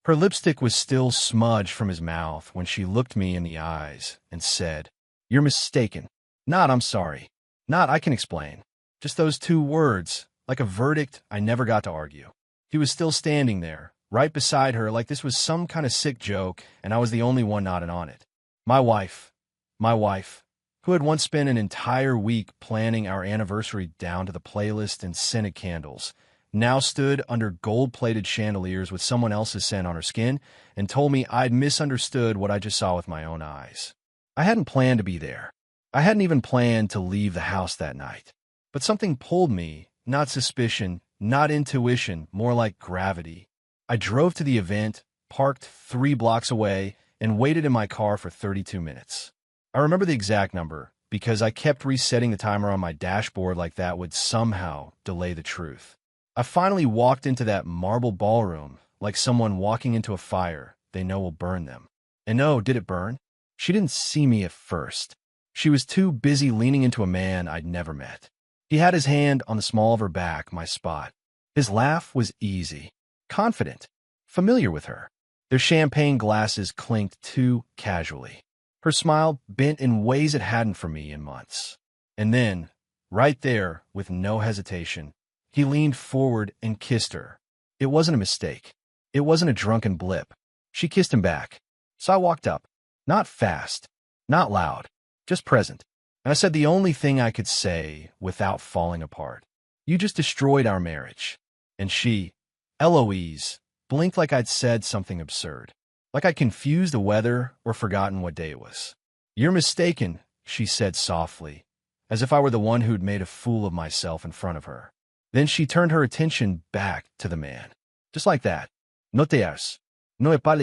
Her lipstick was still smudged from his mouth when she looked me in the eyes and said, "You're mistaken." Not, "I'm sorry." Not, "I can explain." Just those two words, like a verdict I never got to argue. He was still standing there, right beside her, like this was some kind of sick joke, and I was the only one not in on it. My wife, who had once spent an entire week planning our anniversary down to the playlist and scented candles, now stood under gold-plated chandeliers with someone else's scent on her skin and told me I'd misunderstood what I just saw with my own eyes. I hadn't planned to be there. I hadn't even planned to leave the house that night. But something pulled me, not suspicion, not intuition, more like gravity. I drove to the event, parked 3 blocks away, and waited in my car for 32 minutes. I remember the exact number because I kept resetting the timer on my dashboard like that would somehow delay the truth. I finally walked into that marble ballroom like someone walking into a fire they know will burn them. And oh, did it burn? She didn't see me at first. She was too busy leaning into a man I'd never met. He had his hand on the small of her back, my spot. His laugh was easy, confident, familiar with her. Their champagne glasses clinked too casually. Her smile bent in ways it hadn't for me in months. And then, right there, with no hesitation, he leaned forward and kissed her. It wasn't a mistake. It wasn't a drunken blip. She kissed him back. So I walked up. Not fast, not loud, just present. And I said the only thing I could say without falling apart. "You just destroyed our marriage." And she, Eloise, blinked like I'd said something absurd. Like I'd confused the weather or forgotten what day it was. "You're mistaken," she said softly, as if I were the one who'd made a fool of myself in front of her. Then she turned her attention back to the man. Just like that. "No te has. No he pas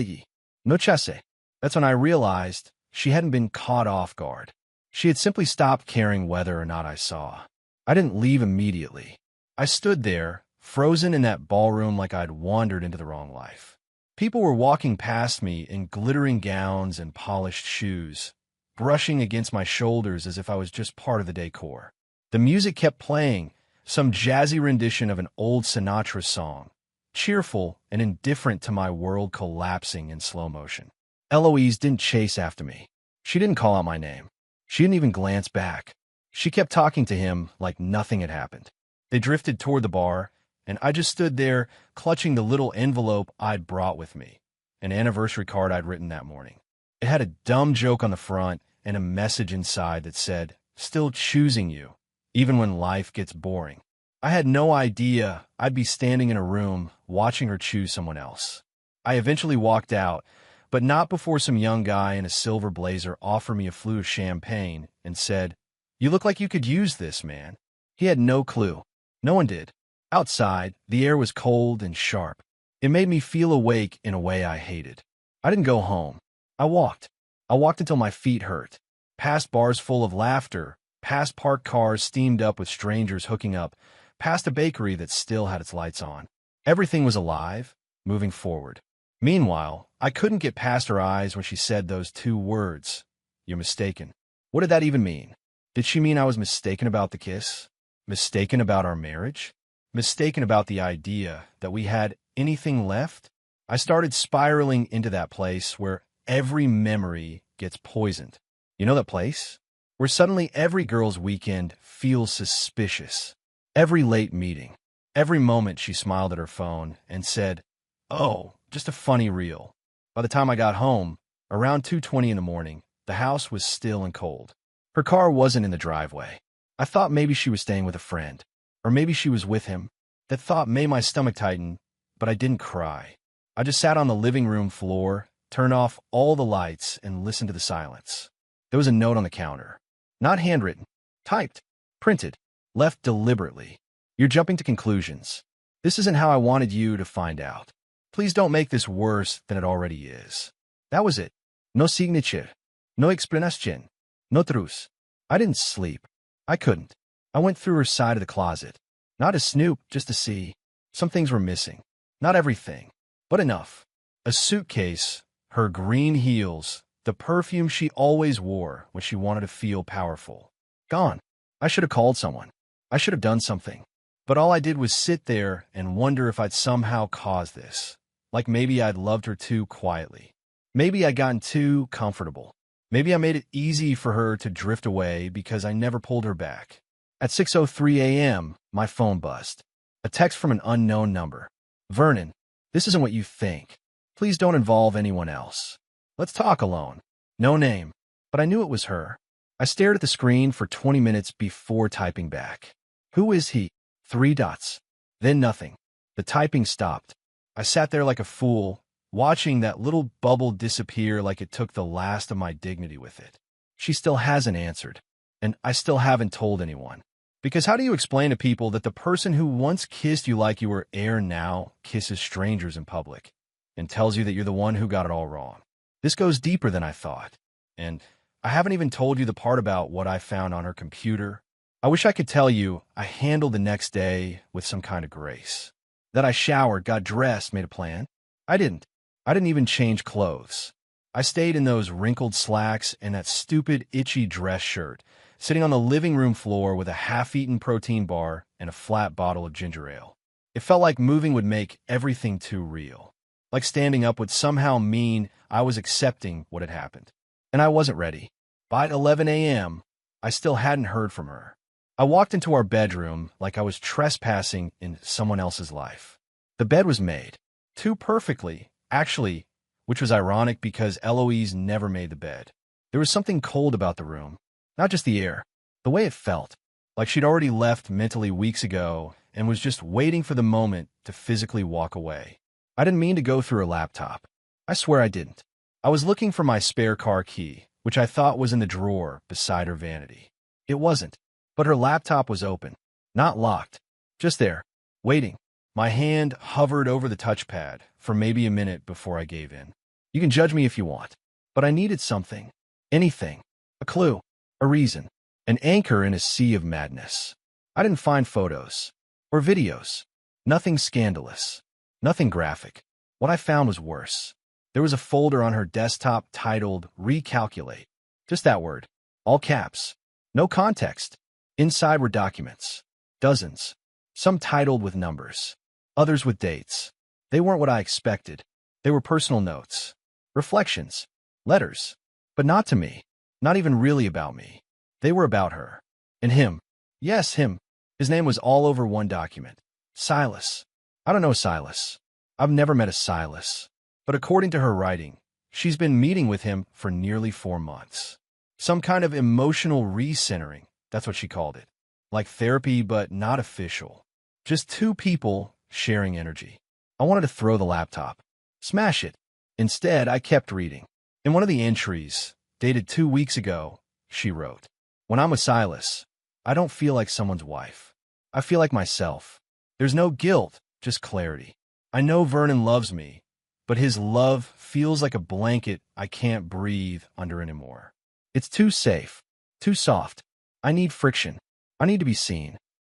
no chasse." That's when I realized she hadn't been caught off guard. She had simply stopped caring whether or not I saw. I didn't leave immediately. I stood there, frozen in that ballroom like I'd wandered into the wrong life. People were walking past me in glittering gowns and polished shoes, brushing against my shoulders as if I was just part of the decor. The music kept playing, some jazzy rendition of an old Sinatra song, cheerful and indifferent to my world collapsing in slow motion. Eloise didn't chase after me. She didn't call out my name. She didn't even glance back. She kept talking to him like nothing had happened. They drifted toward the bar, and I just stood there clutching the little envelope I'd brought with me, an anniversary card I'd written that morning. It had a dumb joke on the front and a message inside that said, "Still choosing you, even when life gets boring." I had no idea I'd be standing in a room watching her choose someone else. I eventually walked out, but not before some young guy in a silver blazer offered me a flute of champagne and said, "You look like you could use this, man." He had no clue. No one did. Outside, the air was cold and sharp. It made me feel awake in a way I hated. I didn't go home. I walked. I walked until my feet hurt. Past bars full of laughter, past parked cars steamed up with strangers hooking up, past a bakery that still had its lights on. Everything was alive, moving forward. Meanwhile, I couldn't get past her eyes when she said those 2 words, "You're mistaken." What did that even mean? Did she mean I was mistaken about the kiss? Mistaken about our marriage? Mistaken about the idea that we had anything left? I started spiraling into that place where every memory gets poisoned. You know that place? Where suddenly every girl's weekend feels suspicious. Every late meeting. Every moment she smiled at her phone and said, "Oh, just a funny reel." By the time I got home, around 2:20 in the morning, the house was still and cold. Her car wasn't in the driveway. I thought maybe she was staying with a friend, or maybe she was with him. That thought made my stomach tighten, but I didn't cry. I just sat on the living room floor, turned off all the lights, and listened to the silence. There was a note on the counter. Not handwritten, typed, printed, left deliberately. "You're jumping to conclusions. This isn't how I wanted you to find out. Please don't make this worse than it already is." That was it. No signature. No explanation. No truce. I didn't sleep. I couldn't. I went through her side of the closet. Not to snoop, just to see. Some things were missing. Not everything, but enough. A suitcase, her green heels, the perfume she always wore when she wanted to feel powerful. Gone. I should have called someone. I should have done something. But all I did was sit there and wonder if I'd somehow caused this. Like maybe I'd loved her too quietly. Maybe I'd gotten too comfortable. Maybe I made it easy for her to drift away because I never pulled her back. At 6:03 a.m., my phone buzzed. A text from an unknown number. Vernon, this isn't what you think. Please don't involve anyone else. Let's talk alone. No name, but I knew it was her. I stared at the screen for 20 minutes before typing back. Who is he? 3 dots. Then nothing. The typing stopped. I sat there like a fool, watching that little bubble disappear like it took the last of my dignity with it. She still hasn't answered, and I still haven't told anyone. Because how do you explain to people that the person who once kissed you like you were air now kisses strangers in public and tells you that you're the one who got it all wrong? This goes deeper than I thought, and I haven't even told you the part about what I found on her computer. I wish I could tell you I handled the next day with some kind of grace. That I showered, got dressed, made a plan. I didn't. I didn't even change clothes. I stayed in those wrinkled slacks and that stupid, itchy dress shirt, sitting on the living room floor with a half-eaten protein bar and a flat bottle of ginger ale. It felt like moving would make everything too real. Like standing up would somehow mean I was accepting what had happened. And I wasn't ready. By 11 a.m., I still hadn't heard from her. I walked into our bedroom like I was trespassing in someone else's life. The bed was made. Too perfectly, actually, which was ironic because Eloise never made the bed. There was something cold about the room. Not just the air, the way it felt. Like she'd already left mentally weeks ago and was just waiting for the moment to physically walk away. I didn't mean to go through her laptop. I swear I didn't. I was looking for my spare car key, which I thought was in the drawer beside her vanity. It wasn't. But her laptop was open, not locked, just there, waiting. My hand hovered over the touchpad for maybe a minute before I gave in. You can judge me if you want, but I needed something, anything, a clue, a reason, an anchor in a sea of madness. I didn't find photos or videos, nothing scandalous, nothing graphic. What I found was worse. There was a folder on her desktop titled Recalculate, just that word, all caps, no context. Inside were documents, dozens, some titled with numbers, others with dates. They weren't what I expected. They were personal notes, reflections, letters, but not to me, not even really about me. They were about her. And him. Yes, him. His name was all over one document. Silas. I don't know Silas. I've never met a Silas. But according to her writing, she's been meeting with him for nearly 4 months. Some kind of emotional recentering. That's what she called it. Like therapy, but not official. Just 2 people sharing energy. I wanted to throw the laptop. Smash it. Instead, I kept reading. In one of the entries, dated 2 weeks ago, she wrote, "When I'm with Silas, I don't feel like someone's wife. I feel like myself. There's no guilt, just clarity. I know Vernon loves me, but his love feels like a blanket I can't breathe under anymore. It's too safe, too soft. I need friction. I need to be seen."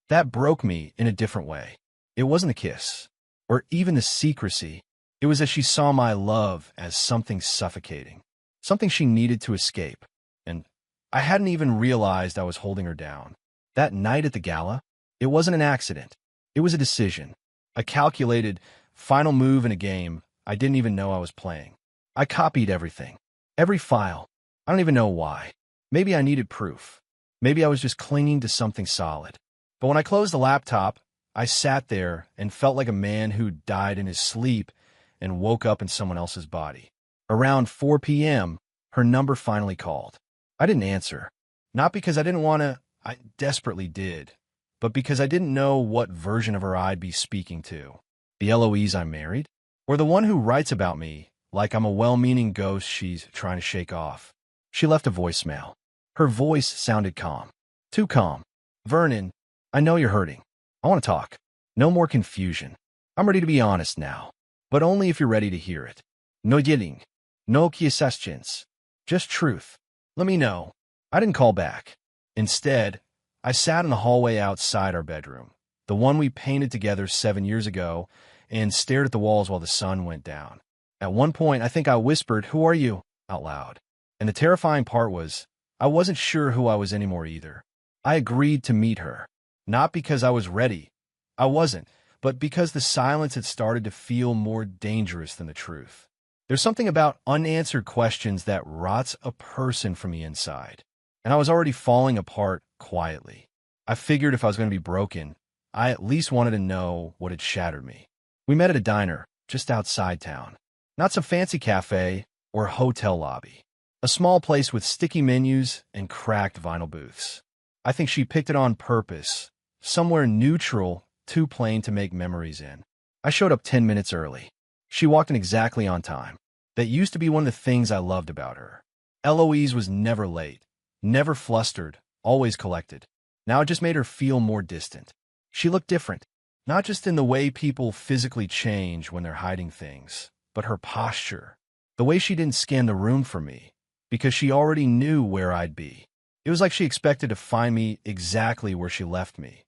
That broke me in a different way. It wasn't the kiss, or even the secrecy. It was that she saw my love as something suffocating, something she needed to escape. And I hadn't even realized I was holding her down. That night at the gala, it wasn't an accident. It was a decision, a calculated, final move in a game I didn't even know I was playing. I copied everything, every file. I don't even know why. Maybe I needed proof. Maybe I was just clinging to something solid. But when I closed the laptop, I sat there and felt like a man who died in his sleep and woke up in someone else's body. Around 4 p.m., her number finally called. I didn't answer. Not because I didn't want to, I desperately did, but because I didn't know what version of her I'd be speaking to. The Eloise I married? Or the one who writes about me like I'm a well-meaning ghost she's trying to shake off? She left a voicemail. Her voice sounded calm. Too calm. "Vernon, I know you're hurting. I want to talk. No more confusion. I'm ready to be honest now, but only if you're ready to hear it. No yelling. No questions. Just truth. Let me know." I didn't call back. Instead, I sat in the hallway outside our bedroom, the one we painted together 7 years ago, and stared at the walls while the sun went down. At one point, I think I whispered, "Who are you?" out loud. And the terrifying part was, I wasn't sure who I was anymore either. I agreed to meet her. Not because I was ready. I wasn't. but because the silence had started to feel more dangerous than the truth. There's something about unanswered questions that rots a person from the inside, and I was already falling apart quietly. I figured if I was going to be broken, I at least wanted to know what had shattered me. We met at a diner just outside town. Not some fancy cafe or hotel lobby. A small place with sticky menus and cracked vinyl booths. I think she picked it on purpose, somewhere neutral, too plain to make memories in. I showed up 10 minutes early. She walked in exactly on time. That used to be one of the things I loved about her. Eloise was never late, never flustered, always collected. Now it just made her feel more distant. She looked different, not just in the way people physically change when they're hiding things, but her posture. The way she didn't scan the room for me, because she already knew where I'd be. It was like she expected to find me exactly where she left me.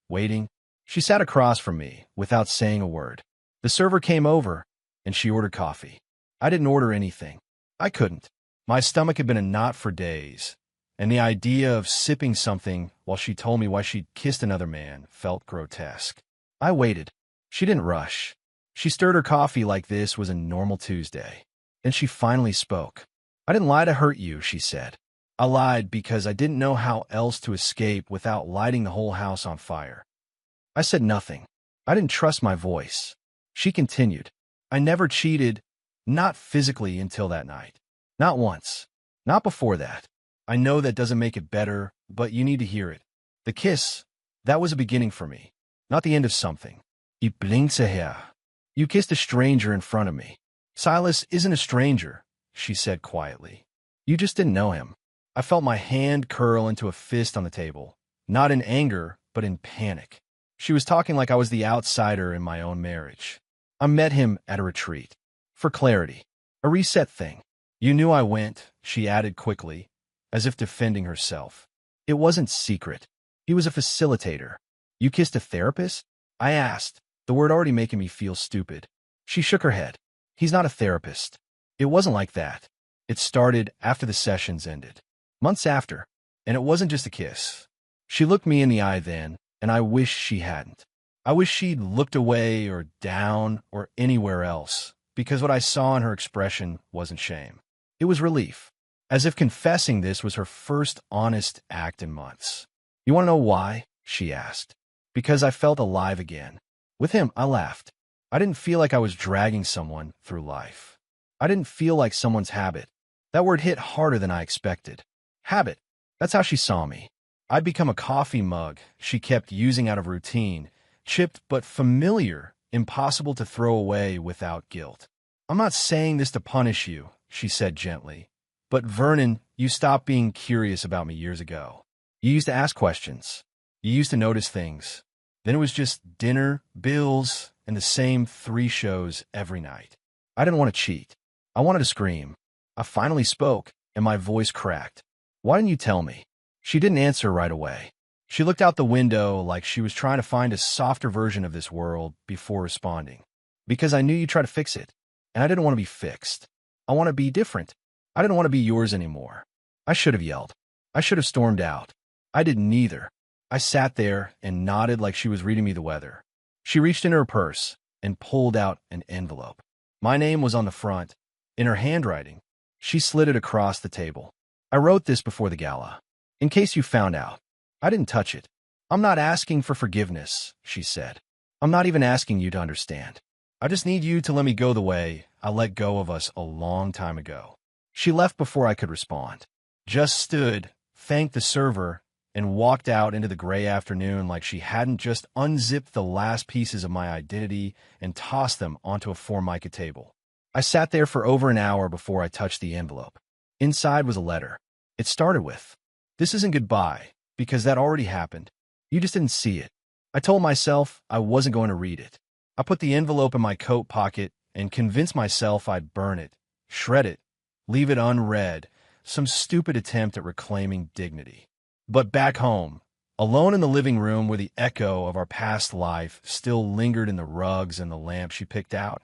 Waiting. She sat across from me without saying a word. The server came over, and she ordered coffee. I didn't order anything. I couldn't. My stomach had been a knot for days, and the idea of sipping something while she told me why she'd kissed another man felt grotesque. I waited. She didn't rush. She stirred her coffee like this was a normal Tuesday. Then she finally spoke. "I didn't lie to hurt you," she said. "I lied because I didn't know how else to escape without lighting the whole house on fire." I said nothing. I didn't trust my voice. She continued. "I never cheated, not physically until that night. Not once. Not before that. I know that doesn't make it better, but you need to hear it. The kiss, that was a beginning for me, not the end of something. Ich blinkte her. You kissed a stranger in front of me. Silas isn't a stranger," she said quietly. "You just didn't know him." I felt my hand curl into a fist on the table, not in anger, but in panic. She was talking like I was the outsider in my own marriage. I met him at a retreat. For clarity. A reset thing. "You knew I went," she added quickly, as if defending herself. "It wasn't secret. He was a facilitator." "You kissed a therapist?" I asked, the word already making me feel stupid. She shook her head. "He's not a therapist." It wasn't like that. It started after the sessions ended. Months after. And it wasn't just a kiss. She looked me in the eye then, and I wish she hadn't. I wish she'd looked away or down or anywhere else, because what I saw in her expression wasn't shame. It was relief, as if confessing this was her first honest act in months. "You want to know why?" she asked. "Because I felt alive again." With him, I laughed. I didn't feel like I was dragging someone through life. I didn't feel like someone's habit. That word hit harder than I expected. Habit. That's how she saw me. I'd become a coffee mug she kept using out of routine, chipped but familiar, impossible to throw away without guilt. "I'm not saying this to punish you," she said gently. "But Vernon, you stopped being curious about me years ago. You used to ask questions. You used to notice things. Then it was just dinner, bills, and the same 3 shows every night. I didn't want to cheat. I wanted to scream. I finally spoke, and my voice cracked. "Why didn't you tell me?" She didn't answer right away. She looked out the window like she was trying to find a softer version of this world before responding. "Because I knew you'd try to fix it, and I didn't want to be fixed. I want to be different. I didn't want to be yours anymore." I should have yelled. I should have stormed out. I did neither. I sat there and nodded like she was reading me the weather. She reached into her purse and pulled out an envelope. My name was on the front. In her handwriting, she slid it across the table. "I wrote this before the gala. In case you found out." I didn't touch it. "I'm not asking for forgiveness," she said. "I'm not even asking you to understand. I just need you to let me go the way I let go of us a long time ago." She left before I could respond. Just stood, thanked the server, and walked out into the gray afternoon like she hadn't just unzipped the last pieces of my identity and tossed them onto a Formica table. I sat there for over an hour before I touched the envelope. Inside was a letter. It started with, "This isn't goodbye, because that already happened. You just didn't see it." I told myself I wasn't going to read it. I put the envelope in my coat pocket and convinced myself I'd burn it, shred it, leave it unread, some stupid attempt at reclaiming dignity. But back home, alone in the living room where the echo of our past life still lingered in the rugs and the lamp she picked out,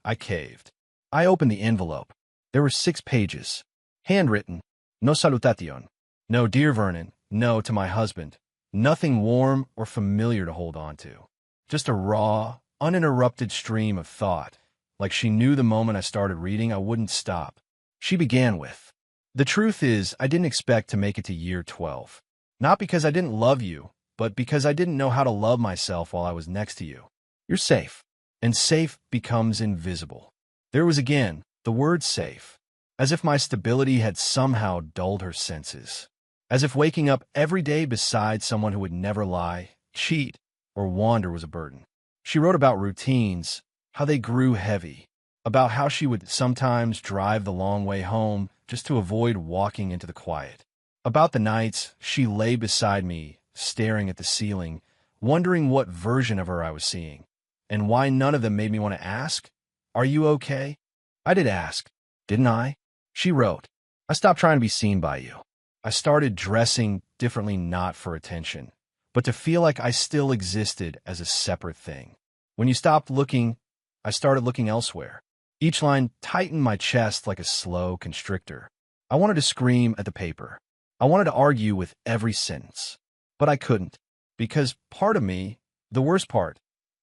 I caved. I opened the envelope. There were 6 pages. Handwritten. No salutation. No dear Vernon. No to my husband. Nothing warm or familiar to hold on to. Just a raw, uninterrupted stream of thought, like she knew the moment I started reading I wouldn't stop. She began with, "The truth is, I didn't expect to make it to year 12. Not because I didn't love you, but because I didn't know how to love myself while I was next to you. You're safe." And safe becomes invisible. There was again the word safe, as if my stability had somehow dulled her senses. As if waking up every day beside someone who would never lie, cheat, or wander was a burden. She wrote about routines, how they grew heavy, about how she would sometimes drive the long way home just to avoid walking into the quiet, about the nights she lay beside me, staring at the ceiling, wondering what version of her I was seeing, and why none of them made me want to ask, "Are you okay?" I did ask, didn't I? She wrote, "I stopped trying to be seen by you. I started dressing differently not for attention, but to feel like I still existed as a separate thing. When you stopped looking, I started looking elsewhere." Each line tightened my chest like a slow constrictor. I wanted to scream at the paper. I wanted to argue with every sentence. But I couldn't, because part of me, the worst part,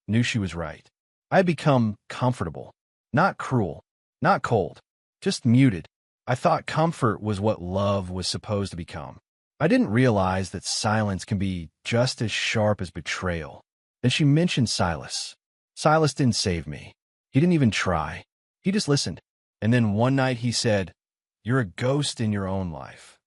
knew she was right. I had become comfortable, not cruel, not cold, just muted. I thought comfort was what love was supposed to become. I didn't realize that silence can be just as sharp as betrayal. Then she mentioned Silas. Silas didn't save me. He didn't even try. He just listened. And then one night he said, "You're a ghost in your own life."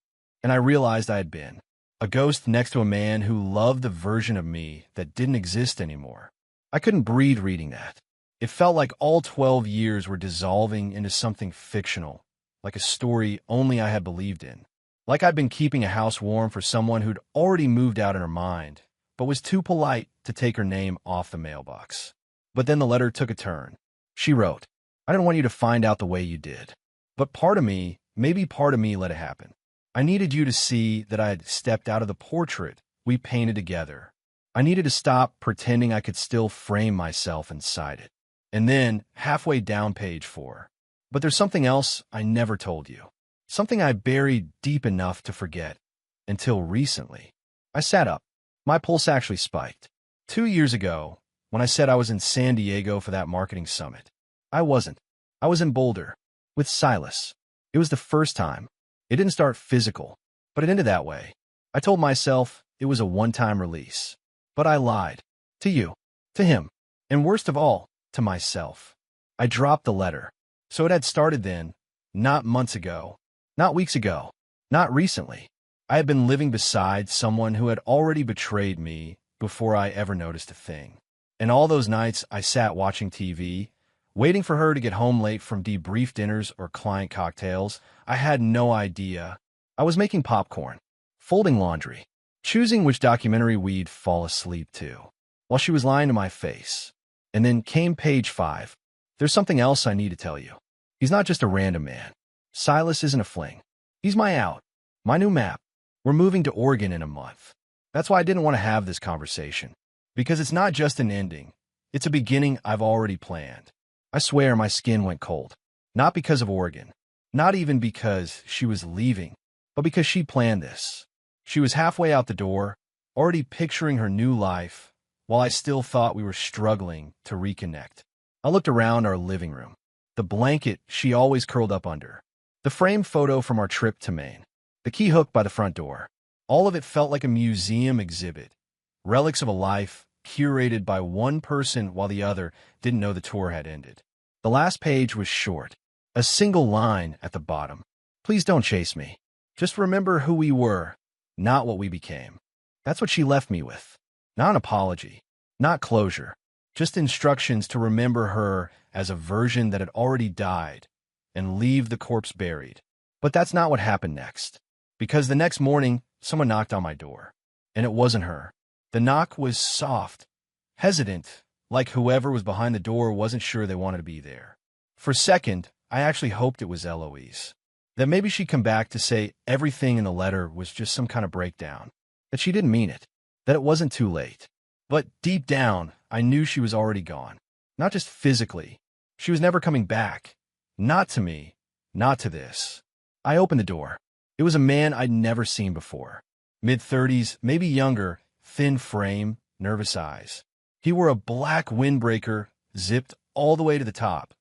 And I realized I had been a ghost next to a man who loved the version of me that didn't exist anymore. I couldn't breathe reading that. It felt like all 12 years were dissolving into something fictional, like a story only I had believed in. Like I'd been keeping a house warm for someone who'd already moved out in her mind, but was too polite to take her name off the mailbox. But then the letter took a turn. She wrote, "I didn't want you to find out the way you did. But part of me, maybe part of me let it happen. I needed you to see that I had stepped out of the portrait we painted together. I needed to stop pretending I could still frame myself inside it." And then, halfway down page 4, "But there's something else I never told you. Something I buried deep enough to forget. Until recently." I sat up. My pulse actually spiked. 2 years ago, when I said I was in San Diego for that marketing summit, I wasn't. I was in Boulder, with Silas. It was the first time. It didn't start physical, but it ended that way. I told myself it was a one-time release. But I lied. To you. To him. And worst of all, to myself. I dropped the letter. So it had started then, not months ago, not weeks ago, not recently. I had been living beside someone who had already betrayed me before I ever noticed a thing. And all those nights I sat watching TV, waiting for her to get home late from debrief dinners or client cocktails, I had no idea. I was making popcorn, folding laundry, choosing which documentary we'd fall asleep to, while she was lying to my face. And then came page 5. "There's something else I need to tell you. He's not just a random man. Silas isn't a fling. He's my out, my new map. We're moving to Oregon in a month. That's why I didn't want to have this conversation. Because it's not just an ending. It's a beginning I've already planned." I swear my skin went cold. Not because of Oregon. Not even because she was leaving, but because she planned this. She was halfway out the door, already picturing her new life, while I still thought we were struggling to reconnect. I looked around our living room. The blanket she always curled up under. The framed photo from our trip to Maine. The key hook by the front door. All of it felt like a museum exhibit. Relics of a life curated by one person while the other didn't know the tour had ended. The last page was short. A single line at the bottom. "Please don't chase me. Just remember who we were, not what we became." That's what she left me with. Not an apology. Not closure. Just instructions to remember her as a version that had already died and leave the corpse buried. But that's not what happened next. Because the next morning, someone knocked on my door. And it wasn't her. The knock was soft, hesitant, like whoever was behind the door wasn't sure they wanted to be there. For a second, I actually hoped it was Eloise. That maybe she'd come back to say everything in the letter was just some kind of breakdown. That she didn't mean it. That it wasn't too late. But deep down, I knew she was already gone. Not just physically. She was never coming back. Not to me. Not to this. I opened the door. It was a man I'd never seen before. Mid-30s, maybe younger, thin frame, nervous eyes. He wore a black windbreaker, zipped all the way to the top,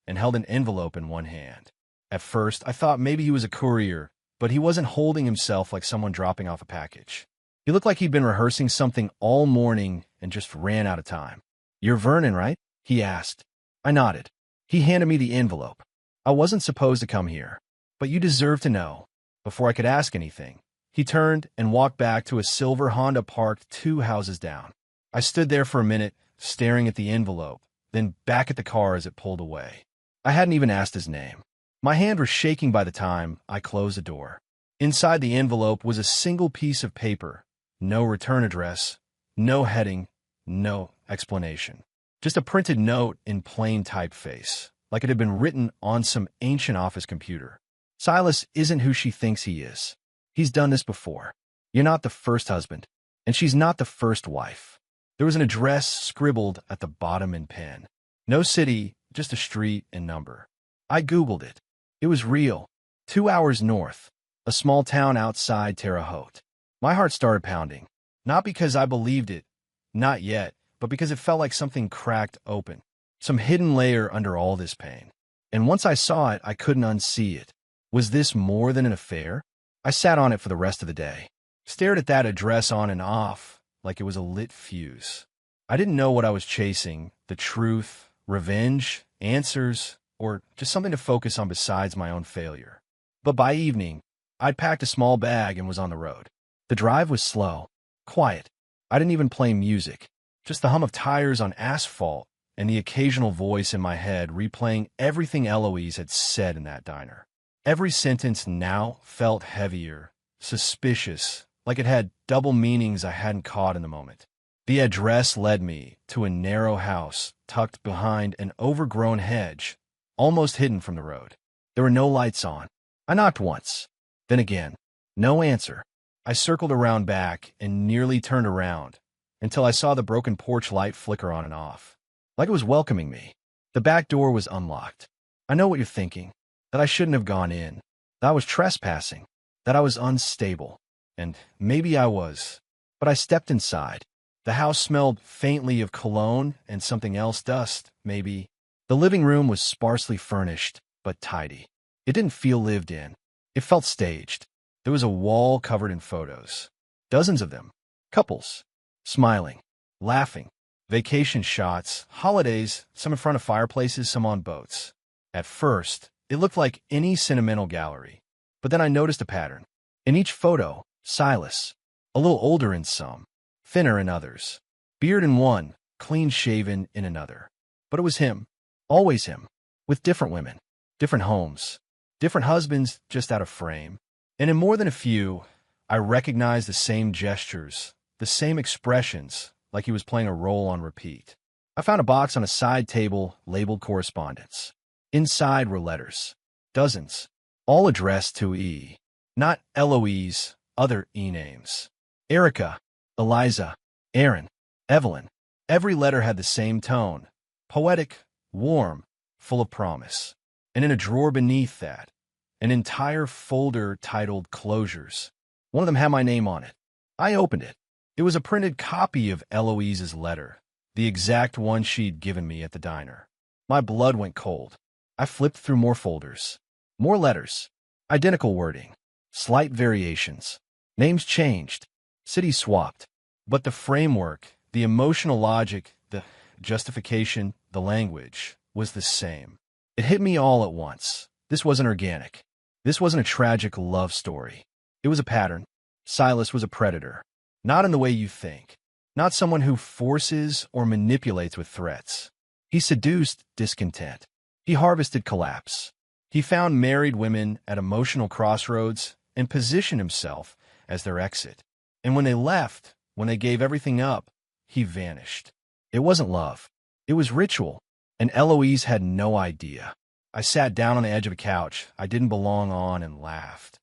and held an envelope in one hand. At first, I thought maybe he was a courier, but he wasn't holding himself like someone dropping off a package. He looked like he'd been rehearsing something all morning and just ran out of time. "You're Vernon, right?" he asked. I nodded. He handed me the envelope. "I wasn't supposed to come here, but you deserve to know." Before I could ask anything, he turned and walked back to a silver Honda parked 2 houses down. I stood there for a minute, staring at the envelope, then back at the car as it pulled away. I hadn't even asked his name. My hand was shaking by the time I closed the door. Inside the envelope was a single piece of paper. No return address, no heading, no explanation. Just a printed note in plain typeface, like it had been written on some ancient office computer. "Silas isn't who she thinks he is. He's done this before. You're not the first husband, and she's not the first wife." There was an address scribbled at the bottom in pen. No city, just a street and number. I Googled it. It was real. 2 hours north, a small town outside Terre Haute. My heart started pounding. Not because I believed it, not yet, but because it felt like something cracked open. Some hidden layer under all this pain. And once I saw it, I couldn't unsee it. Was this more than an affair? I sat on it for the rest of the day. Stared at that address on and off, like it was a lit fuse. I didn't know what I was chasing, the truth, revenge, answers, or just something to focus on besides my own failure. But by evening, I'd packed a small bag and was on the road. The drive was slow, quiet. I didn't even play music, just the hum of tires on asphalt and the occasional voice in my head replaying everything Eloise had said in that diner. Every sentence now felt heavier, suspicious, like it had double meanings I hadn't caught in the moment. The address led me to a narrow house tucked behind an overgrown hedge, almost hidden from the road. There were no lights on. I knocked once. Then again, no answer. I circled around back and nearly turned around until I saw the broken porch light flicker on and off, like it was welcoming me. The back door was unlocked. I know what you're thinking, that I shouldn't have gone in, that I was trespassing, that I was unstable. And maybe I was. But I stepped inside. The house smelled faintly of cologne and something else, dust, maybe. The living room was sparsely furnished, but tidy. It didn't feel lived in. It felt staged. There was a wall covered in photos. Dozens of them. Couples. Smiling. Laughing. Vacation shots. Holidays, some in front of fireplaces, some on boats. At first, it looked like any sentimental gallery. But then I noticed a pattern. In each photo, Silas. A little older in some. Thinner in others. Beard in one, clean-shaven in another. But it was him. Always him. With different women. Different homes. Different husbands just out of frame. And in more than a few, I recognized the same gestures, the same expressions, like he was playing a role on repeat. I found a box on a side table labeled correspondence. Inside were letters. Dozens. All addressed to E. Not Eloise, other E names. Erica, Eliza, Aaron, Evelyn. Every letter had the same tone. Poetic, warm, full of promise. And in a drawer beneath that, an entire folder titled Closures. One of them had my name on it. I opened it. It was a printed copy of Eloise's letter, the exact one she'd given me at the diner. My blood went cold. I flipped through more folders. More letters. Identical wording. Slight variations. Names changed. Cities swapped. But the framework, the emotional logic, the justification, the language was the same. It hit me all at once. This wasn't organic. This wasn't a tragic love story. It was a pattern. Silas was a predator. Not in the way you think. Not someone who forces or manipulates with threats. He seduced discontent. He harvested collapse. He found married women at emotional crossroads and positioned himself as their exit. And when they left, when they gave everything up, he vanished. It wasn't love. It was ritual. And Eloise had no idea. I sat down on the edge of a couch I didn't belong on and laughed.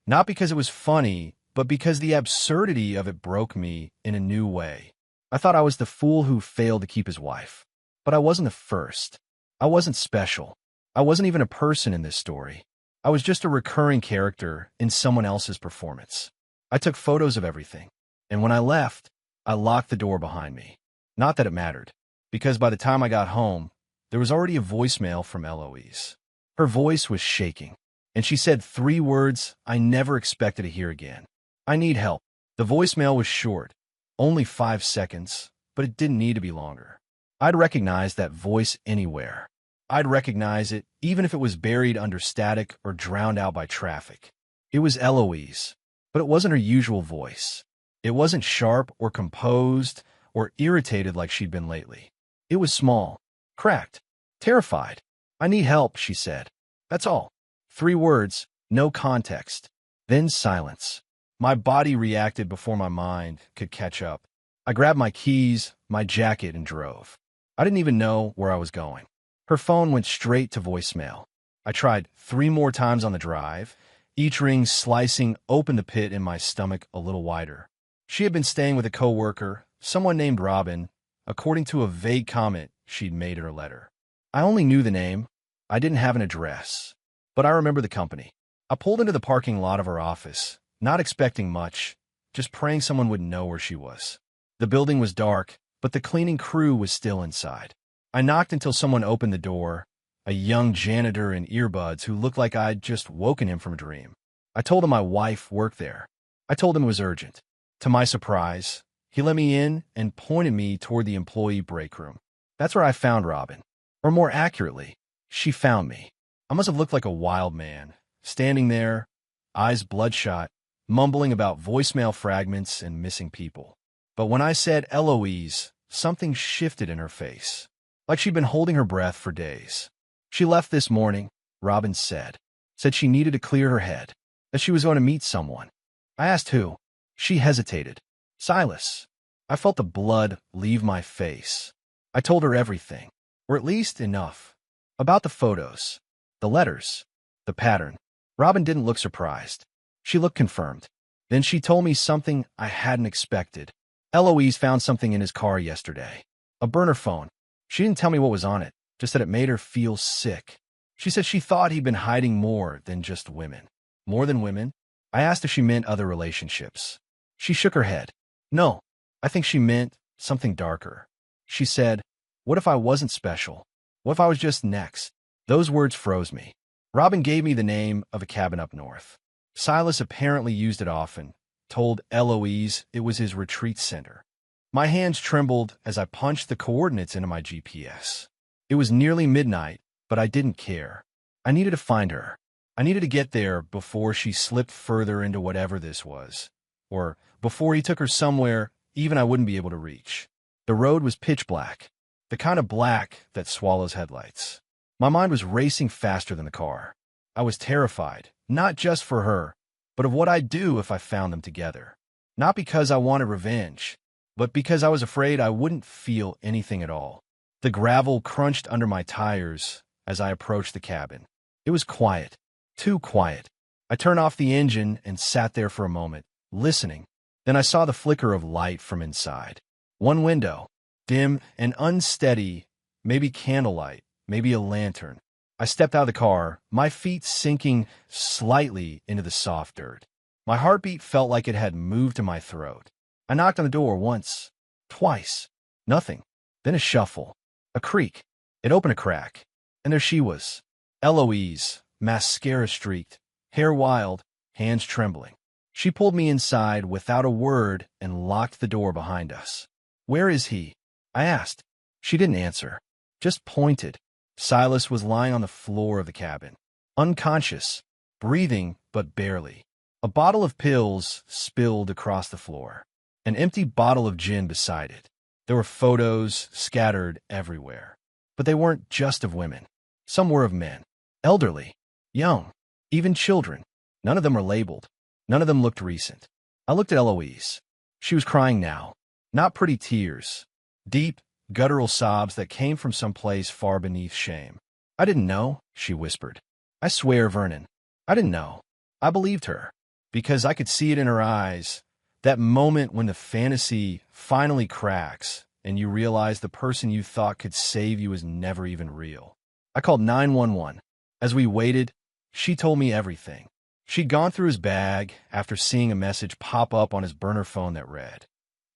Not because it was funny, but because the absurdity of it broke me in a new way. I thought I was the fool who failed to keep his wife. But I wasn't the first. I wasn't special. I wasn't even a person in this story. I was just a recurring character in someone else's performance. I took photos of everything. And when I left, I locked the door behind me. Not that it mattered, because by the time I got home, there was already a voicemail from Eloise. Her voice was shaking, and she said 3 words I never expected to hear again. I need help. The voicemail was short, only 5 seconds, but it didn't need to be longer. I'd recognize that voice anywhere. I'd recognize it even if it was buried under static or drowned out by traffic. It was Eloise, but it wasn't her usual voice. It wasn't sharp or composed or irritated like she'd been lately. It was small, cracked, terrified. I need help, she said. That's all. 3 words, no context. Then silence. My body reacted before my mind could catch up. I grabbed my keys, my jacket, and drove. I didn't even know where I was going. Her phone went straight to voicemail. I tried 3 more times on the drive, each ring slicing open the pit in my stomach a little wider. She had been staying with a coworker, someone named Robin, according to a vague comment she'd made in her letter. I only knew the name. I didn't have an address. But I remember the company. I pulled into the parking lot of her office, not expecting much, just praying someone would know where she was. The building was dark, but the cleaning crew was still inside. I knocked until someone opened the door, a young janitor in earbuds who looked like I'd just woken him from a dream. I told him my wife worked there. I told him it was urgent. To my surprise, he let me in and pointed me toward the employee break room. That's where I found Robin. Or more accurately, she found me. I must have looked like a wild man, standing there, eyes bloodshot, mumbling about voicemail fragments and missing people. But when I said Eloise, something shifted in her face, like she'd been holding her breath for days. She left this morning, Robin said. Said she needed to clear her head, that she was going to meet someone. I asked who. She hesitated. Silas. I felt the blood leave my face. I told her everything, or at least enough. About the photos, the letters, the pattern. Robin didn't look surprised. She looked confirmed. Then she told me something I hadn't expected. Eloise found something in his car yesterday. A burner phone. She didn't tell me what was on it, just that it made her feel sick. She said she thought he'd been hiding more than just women. More than women? I asked if she meant other relationships. She shook her head. No, I think she meant something darker. She said, what if I wasn't special? What if I was just next? Those words froze me. Robin gave me the name of a cabin up north. Silas apparently used it often, told Eloise it was his retreat center. My hands trembled as I punched the coordinates into my GPS. It was nearly midnight, but I didn't care. I needed to find her. I needed to get there before she slipped further into whatever this was, or before he took her somewhere even I wouldn't be able to reach. The road was pitch black, the kind of black that swallows headlights. My mind was racing faster than the car. I was terrified, not just for her, but of what I'd do if I found them together. Not because I wanted revenge, but because I was afraid I wouldn't feel anything at all. The gravel crunched under my tires as I approached the cabin. It was quiet, too quiet. I turned off the engine and sat there for a moment, listening. Then I saw the flicker of light from inside. One window, dim and unsteady, maybe candlelight, maybe a lantern. I stepped out of the car, my feet sinking slightly into the soft dirt. My heartbeat felt like it had moved to my throat. I knocked on the door once, twice. Nothing. Then a shuffle, a creak. It opened a crack, and there she was. Eloise, mascara-streaked, hair wild, hands trembling. She pulled me inside without a word and locked the door behind us. Where is he? I asked. She didn't answer, just pointed. Silas was lying on the floor of the cabin, unconscious, breathing but barely. A bottle of pills spilled across the floor, an empty bottle of gin beside it. There were photos scattered everywhere, but they weren't just of women. Some were of men, elderly, young, even children. None of them were labeled. None of them looked recent. I looked at Eloise. She was crying now, not pretty tears, deep, guttural sobs that came from some place far beneath shame. I didn't know, she whispered. I swear, Vernon, I didn't know. I believed her, because I could see it in her eyes, that moment when the fantasy finally cracks and you realize the person you thought could save you is never even real. I called 911. As we waited, she told me everything. She'd gone through his bag after seeing a message pop up on his burner phone that read,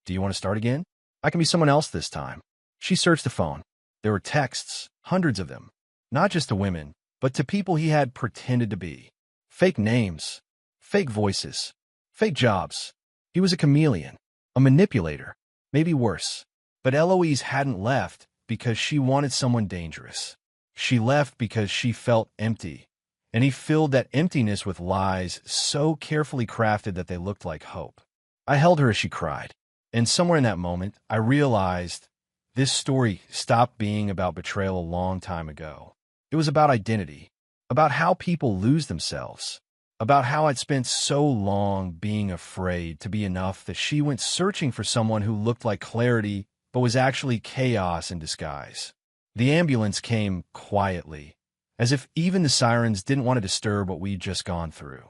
"Do you want to start again?" I can be someone else this time. She searched the phone. There were texts, hundreds of them, not just to women, but to people he had pretended to be. Fake names, fake voices, fake jobs. He was a chameleon, a manipulator, maybe worse. But Eloise hadn't left because she wanted someone dangerous. She left because she felt empty, and he filled that emptiness with lies so carefully crafted that they looked like hope. I held her as she cried, and somewhere in that moment, I realized this story stopped being about betrayal a long time ago. It was about identity, about how people lose themselves, about how I'd spent so long being afraid to be enough that she went searching for someone who looked like clarity but was actually chaos in disguise. The ambulance came quietly, as if even the sirens didn't want to disturb what we'd just gone through.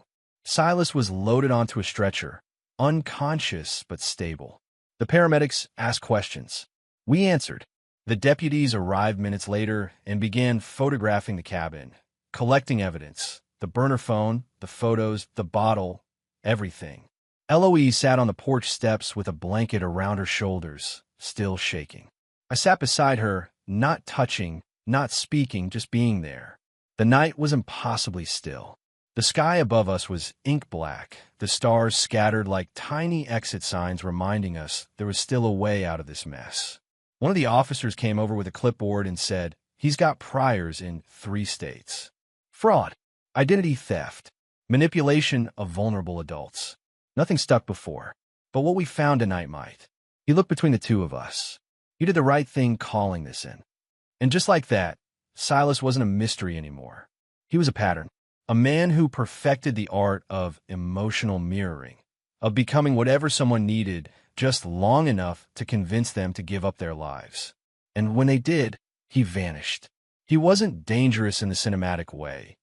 Silas was loaded onto a stretcher, unconscious but stable. The paramedics asked questions. We answered. The deputies arrived minutes later and began photographing the cabin, collecting evidence, the burner phone, the photos, the bottle, everything. Eloise sat on the porch steps with a blanket around her shoulders, still shaking. I sat beside her, not touching, not speaking, just being there. The night was impossibly still. The sky above us was ink black, the stars scattered like tiny exit signs reminding us there was still a way out of this mess. One of the officers came over with a clipboard and said, "He's got priors in 3 states. Fraud, identity theft, manipulation of vulnerable adults. Nothing stuck before, but what we found tonight might." He looked between the two of us. "You did the right thing calling this in." And just like that, Silas wasn't a mystery anymore. He was a pattern, a man who perfected the art of emotional mirroring, of becoming whatever someone needed just long enough to convince them to give up their lives. And when they did, he vanished. He wasn't dangerous in the cinematic way,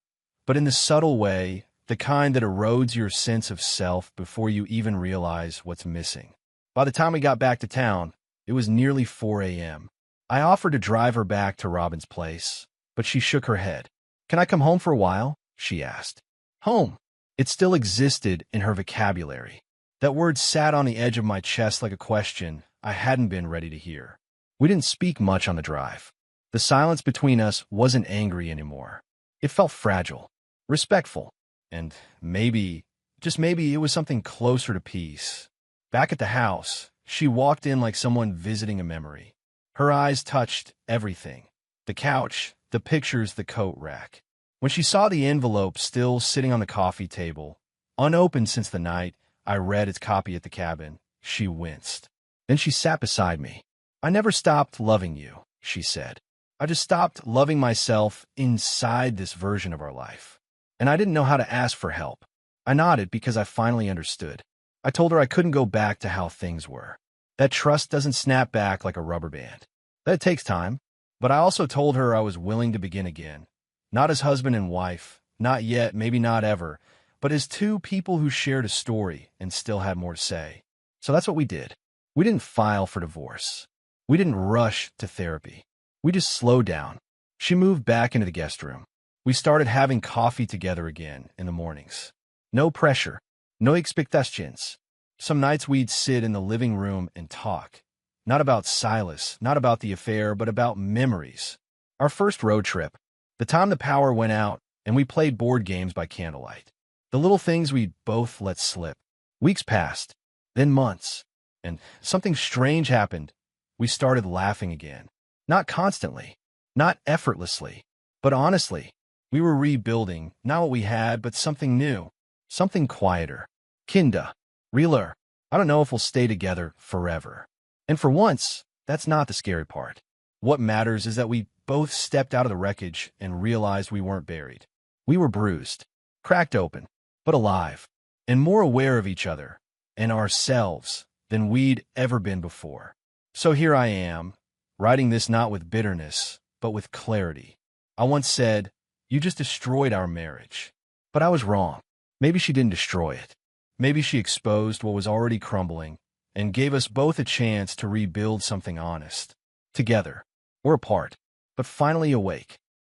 but in the subtle way, the kind that erodes your sense of self before you even realize what's missing. By the time we got back to town, it was nearly 4 a.m. I offered to drive her back to Robin's place, but she shook her head. "Can I come home for a while?" she asked. Home. It still existed in her vocabulary. That word sat on the edge of my chest like a question I hadn't been ready to hear. We didn't speak much on the drive. The silence between us wasn't angry anymore. It felt fragile, respectful, and maybe, just maybe, it was something closer to peace. Back at the house, she walked in like someone visiting a memory. Her eyes touched everything. The couch, the pictures, the coat rack. When she saw the envelope still sitting on the coffee table, unopened since the night I read its copy at the cabin, she winced. Then she sat beside me. "I never stopped loving you," she said. "I just stopped loving myself inside this version of our life. And I didn't know how to ask for help." I nodded because I finally understood. I told her I couldn't go back to how things were. That trust doesn't snap back like a rubber band. That it takes time. But I also told her I was willing to begin again. Not as husband and wife, not yet, maybe not ever, but as two people who shared a story and still had more to say. So that's what we did. We didn't file for divorce. We didn't rush to therapy. We just slowed down. She moved back into the guest room. We started having coffee together again in the mornings. No pressure, no expectations. Some nights we'd sit in the living room and talk. Not about Silas, not about the affair, but about memories. Our first road trip, the time the power went out and we played board games by candlelight. The little things we'd both let slip. Weeks passed, then months, and something strange happened. We started laughing again. Not constantly, not effortlessly, but honestly. We were rebuilding, not what we had, but something new, something quieter. Kinda, realer. I don't know if we'll stay together forever. And for once, that's not the scary part. What matters is that we both stepped out of the wreckage and realized we weren't buried. We were bruised, cracked open, but alive, and more aware of each other and ourselves than we'd ever been before. So here I am, writing this not with bitterness, but with clarity. I once said, "You just destroyed our marriage." But I was wrong. Maybe she didn't destroy it. Maybe she exposed what was already crumbling and gave us both a chance to rebuild something honest. Together. We're apart, but finally awake.